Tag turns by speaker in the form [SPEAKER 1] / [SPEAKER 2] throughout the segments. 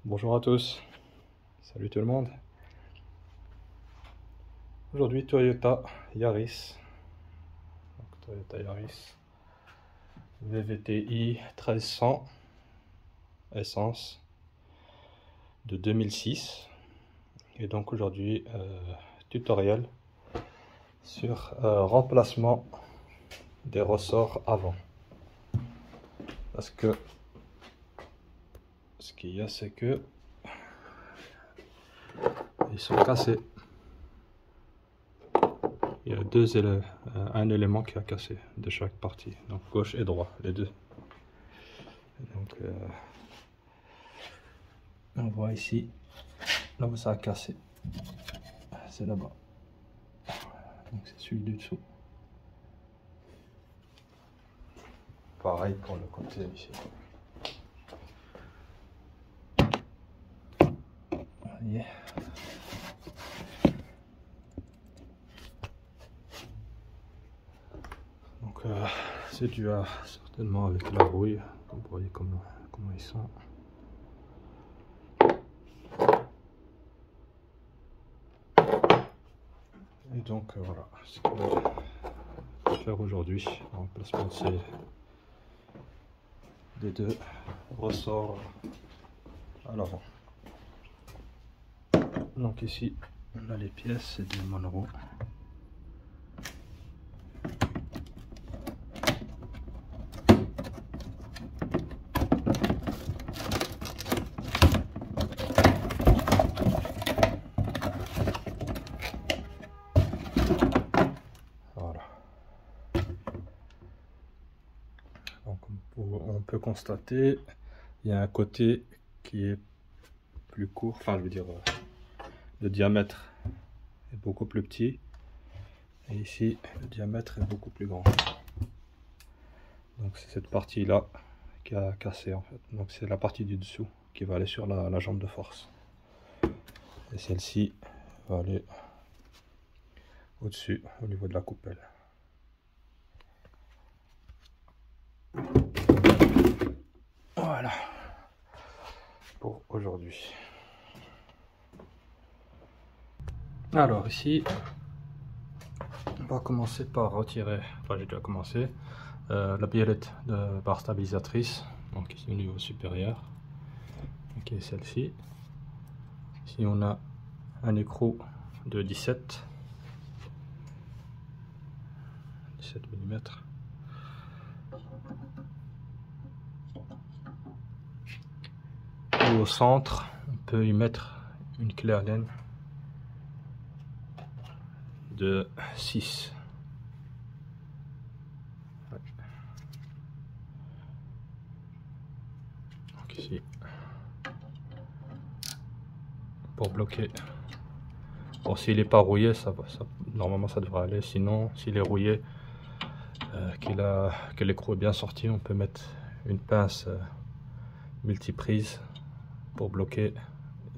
[SPEAKER 1] Bonjour à tous, salut tout le monde. Aujourd'hui Toyota Yaris, VVTi 1300 essence de 2006. Et donc aujourd'hui tutoriel sur remplacement des ressorts avant. Parce que ce qu'il y a, c'est que ils sont cassés. Il y a un élément qui a cassé de chaque partie, donc gauche et droit, les deux. Donc on voit ici, là où ça a cassé, c'est là-bas. Donc c'est celui du dessous. Pareil pour le côté ici. Voyez. Donc c'est dû à certainement avec la rouille. Vous voyez comment ils sont. Et donc voilà ce qu'on va faire aujourd'hui, remplacement des deux ressorts à l'avant. Donc ici on a les pièces, c'est du Monroe. Voilà. Donc on peut constater, il y a un côté qui est plus court, enfin je veux dire le diamètre est beaucoup plus petit, et ici le diamètre est beaucoup plus grand. Donc c'est cette partie là qui a cassé en fait. Donc c'est la partie du dessous qui va aller sur la jambe de force, et celle-ci va aller au-dessus au niveau de la coupelle. Voilà pour aujourd'hui. Alors ici on va commencer par retirer, enfin j'ai déjà commencé, la biellette de barre stabilisatrice, donc ici au niveau supérieur, qui est celle-ci. Ici on a un écrou de 17 mm. Et au centre on peut y mettre une clé Allen de 6. Ouais. Donc ici pour bloquer. Bon, s'il n'est pas rouillé, normalement ça devrait aller. Sinon, s'il est rouillé, que l'écrou est bien sorti, on peut mettre une pince multiprise pour bloquer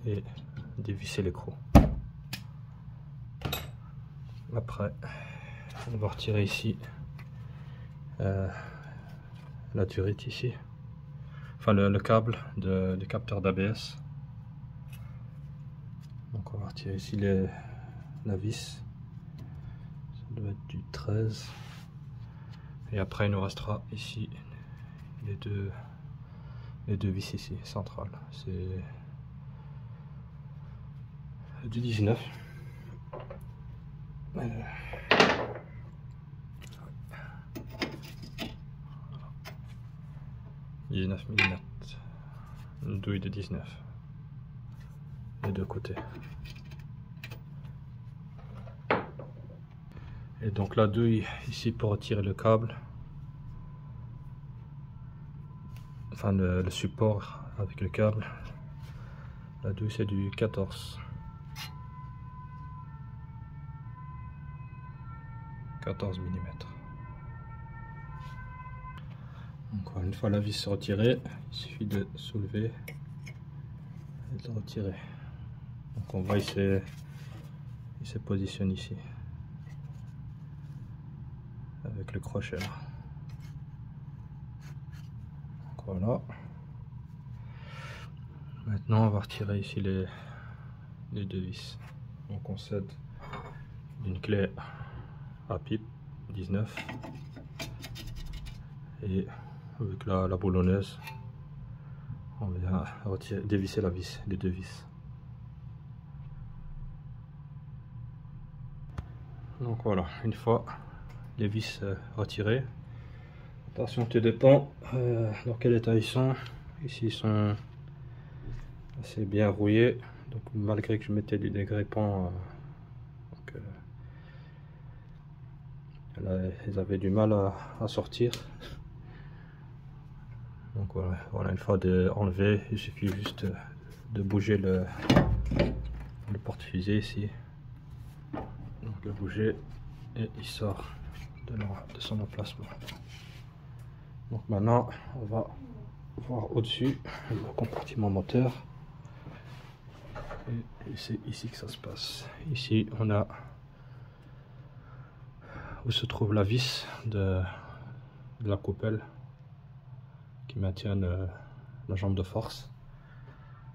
[SPEAKER 1] et dévisser l'écrou. Après, on va retirer ici la durite ici, enfin le câble du capteur d'ABS. Donc on va retirer ici la vis, ça doit être du 13. Et après il nous restera ici les deux vis ici centrales, c'est du 19. 19 mm, une douille de 19, les deux côtés. Et donc la douille ici pour retirer le câble, enfin le support avec le câble, la douille c'est du 14 mm. Donc une fois la vis retirée, il suffit de soulever et de retirer. Donc on voit il se positionne ici avec le crochet là. Donc voilà. Maintenant on va retirer ici les deux vis. Donc on s'aide d'une clé à pipe 19 et avec la boulonneuse on vient dévisser la vis, les deux vis. Donc voilà, une fois les vis retirées, attention, tout dépend dans quel état ils sont. Ici ils sont assez bien rouillés, donc malgré que je mettais des dégrépants, là, ils avaient du mal à sortir. Donc voilà, une fois enlevé, il suffit juste de bouger le porte-fusée ici. Donc le bouger et il sort de son emplacement. Donc maintenant on va voir au-dessus le compartiment moteur. Et c'est ici que ça se passe. Ici on a où se trouve la vis de la coupelle qui maintient la jambe de force.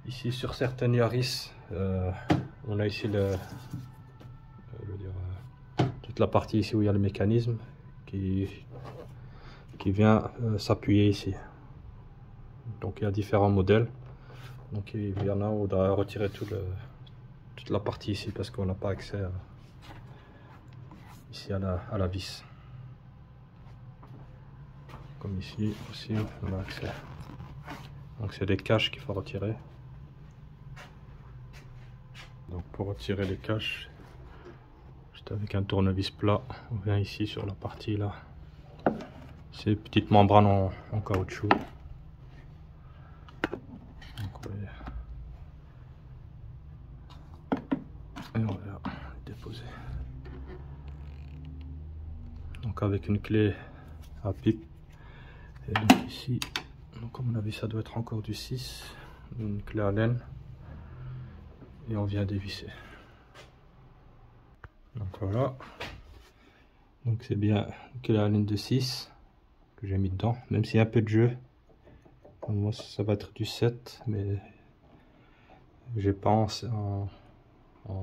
[SPEAKER 1] Ici sur certaines Yaris, on a ici toute la partie ici où il y a le mécanisme qui vient s'appuyer ici. Donc il y a différents modèles. Donc il y en a où on doit retirer toute la partie ici parce qu'on n'a pas accès ici à la vis. Comme ici aussi on a accès. Donc c'est des caches qu'il faut retirer. Donc pour retirer les caches, juste avec un tournevis plat, on vient ici sur la partie là. Ces petites membranes en caoutchouc. Et on va déposer. Donc avec une clé à pipe. Et donc ici, donc à mon avis ça doit être encore du 6. Une clé à laine. Et on vient dévisser. Donc voilà. Donc c'est bien une clé à laine de 6 que j'ai mis dedans. Même s'il y a un peu de jeu. Pour moi ça va être du 7. Mais j'ai pas en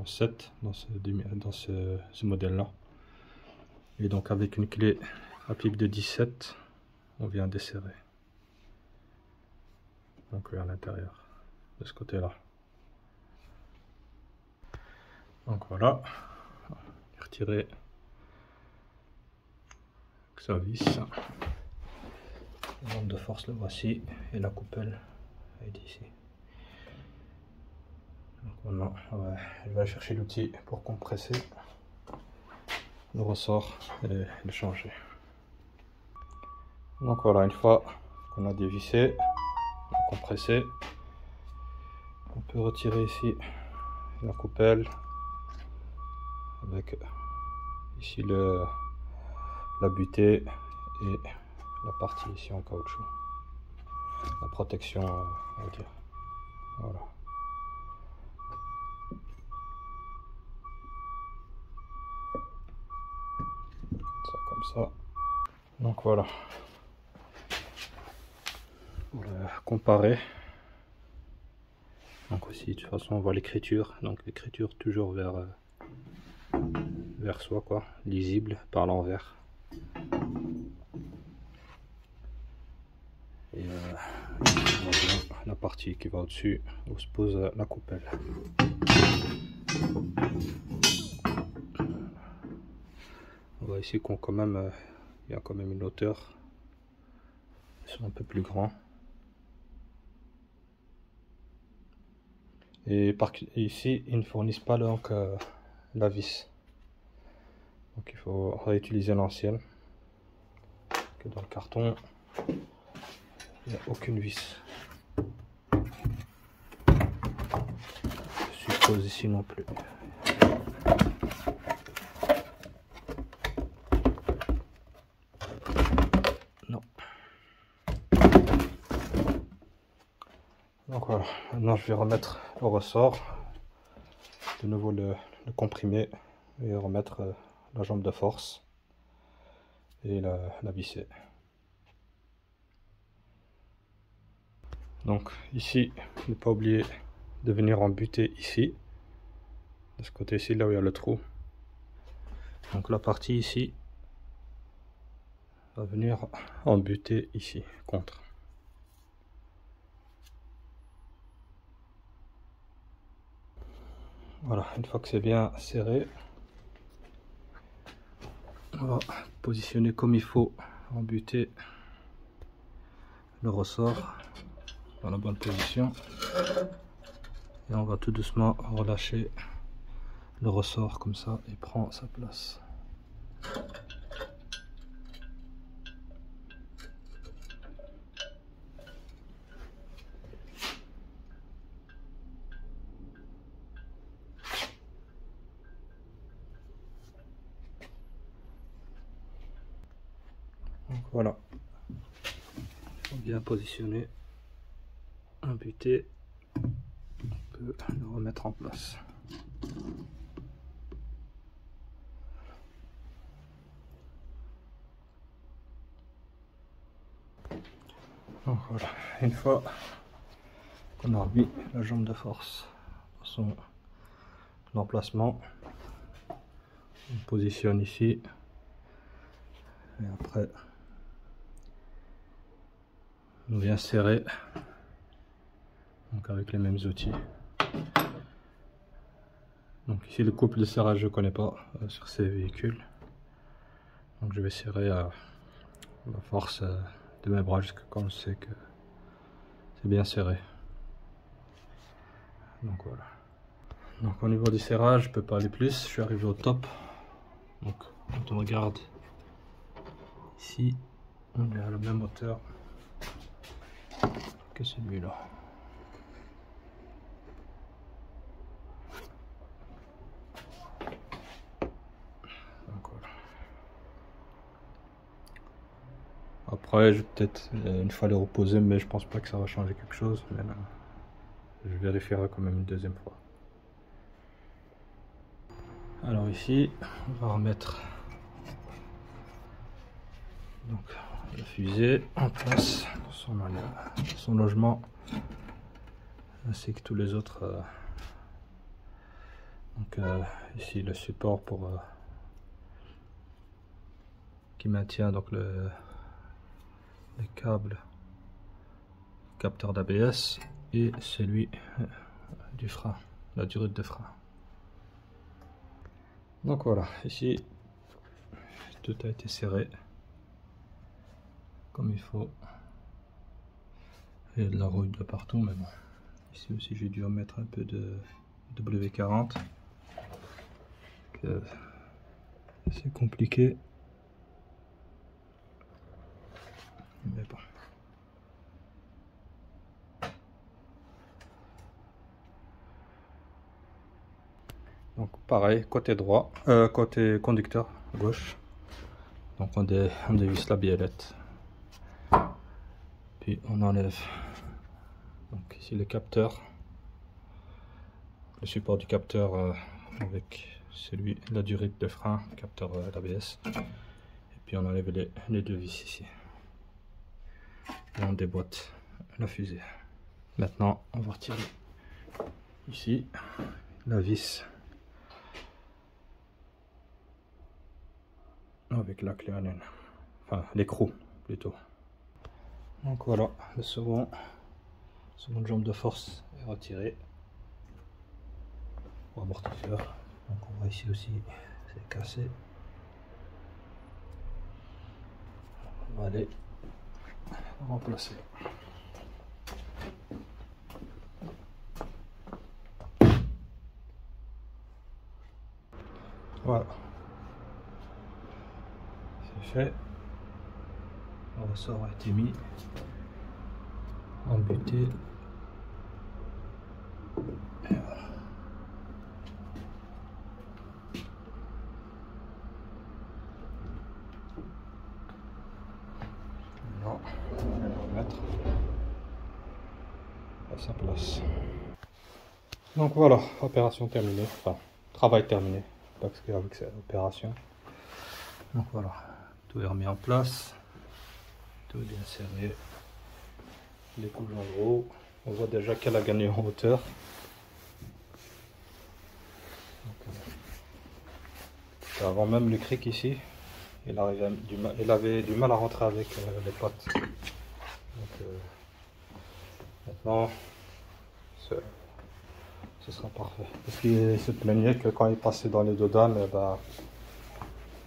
[SPEAKER 1] 7 dans ce modèle là. Et donc avec une clé à pipe de 17, on vient desserrer. Donc à l'intérieur, de ce côté là. Donc voilà, retirer sa vis. La jambe de force le voici et la coupelle est ici. Donc maintenant, je vais aller chercher l'outil pour compresser le ressort et le changer. Donc voilà, une fois qu'on a dévissé, compressé, on peut retirer ici la coupelle avec ici la butée et la partie ici en caoutchouc, la protection on va dire. Voilà. Ça comme ça. Donc voilà. Pour comparer. Donc aussi de toute façon on voit l'écriture. Donc l'écriture toujours vers soi quoi, lisible par l'envers. Et la partie qui va au-dessus où se pose la coupelle. On voit ici qu'on quand même il y a quand même une hauteur. Ils sont un peu plus grands. Et ici ils ne fournissent pas donc la vis. Donc il faut réutiliser l'ancienne. Que dans le carton il n'y a aucune vis. Je suppose ici non plus. Non. Donc voilà, maintenant je vais remettre le ressort, de nouveau le comprimer et remettre la jambe de force et la visser. Donc ici, ne pas oublier de venir embuter ici, de ce côté-ci, là où il y a le trou. Donc la partie ici va venir embuter ici, contre. Voilà, une fois que c'est bien serré, on va positionner comme il faut, embuter le ressort dans la bonne position. Et on va tout doucement relâcher le ressort comme ça, il prend sa place. Donc voilà, bien positionné, embuté, on peut le remettre en place. Donc voilà, une fois qu'on a remis la jambe de force dans son emplacement, on positionne ici et après on vient serrer, donc avec les mêmes outils. Donc ici le couple de serrage je ne connais pas sur ces véhicules, donc je vais serrer à la force de mes bras jusqu'à quand je sais que c'est bien serré. Donc voilà. Donc au niveau du serrage, je peux pas aller plus, je suis arrivé au top. Donc quand on regarde ici, on est à la même hauteur que celui-là. Donc voilà. Après, je vais peut-être une fois le reposer, mais je pense pas que ça va changer quelque chose. Mais là, je vérifierai quand même une deuxième fois. Alors ici, on va remettre donc la fusée en place pour son logement, ainsi que tous les autres. Donc ici le support pour qui maintient donc les câbles capteur d'ABS et celui du frein, la durite de frein. Donc voilà, ici tout a été serré comme il faut. Il y a de la rouille de partout, mais bon. Ici aussi j'ai dû remettre un peu de W40. C'est compliqué. Mais bon. Donc pareil, côté droit, côté conducteur gauche. Donc on dévisse la biellette. Puis on enlève donc ici le capteur, le support du capteur avec celui la durite de frein, capteur d'ABS. Et puis on enlève les deux vis ici. Et on déboîte la fusée. Maintenant on va retirer ici la vis avec la clé Allen, enfin l'écrou plutôt. Donc voilà, le seconde jambe de force est retirée pour amortisseur. Donc on voit ici aussi c'est cassé. On va aller remplacer. Voilà, c'est fait. Le ressort a été mis, embuté. Et voilà. Maintenant, on va le remettre à sa place. Donc voilà, opération terminée, enfin travail terminé, parce qu'avec cette opération. Donc voilà, tout est remis en place, tout est bien serré. les couches en gros, on voit déjà qu'elle a gagné en hauteur. Donc, avant même le cric ici, il avait du mal à rentrer avec les pattes. Donc, maintenant, ce sera parfait. Parce qu'il se plaignait que quand il passait dans les dos d'âne,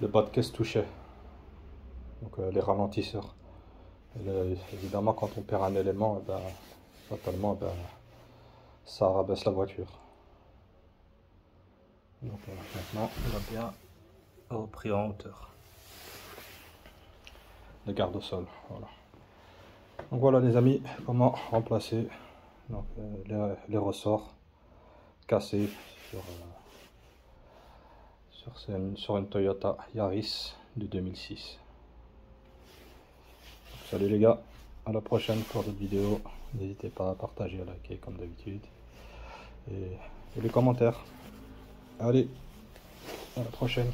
[SPEAKER 1] le bas de caisse touchait. Donc les ralentisseurs. Évidemment, quand on perd un élément, fatalement, ça rabaisse la voiture. Donc maintenant, on a bien repris en hauteur. Les gardes au sol. Voilà. Donc voilà les amis, comment remplacer donc, les ressorts cassés sur une Toyota Yaris de 2006. Salut les gars, à la prochaine pour d'autres vidéos. N'hésitez pas à partager, à liker comme d'habitude. Et les commentaires. Allez, à la prochaine.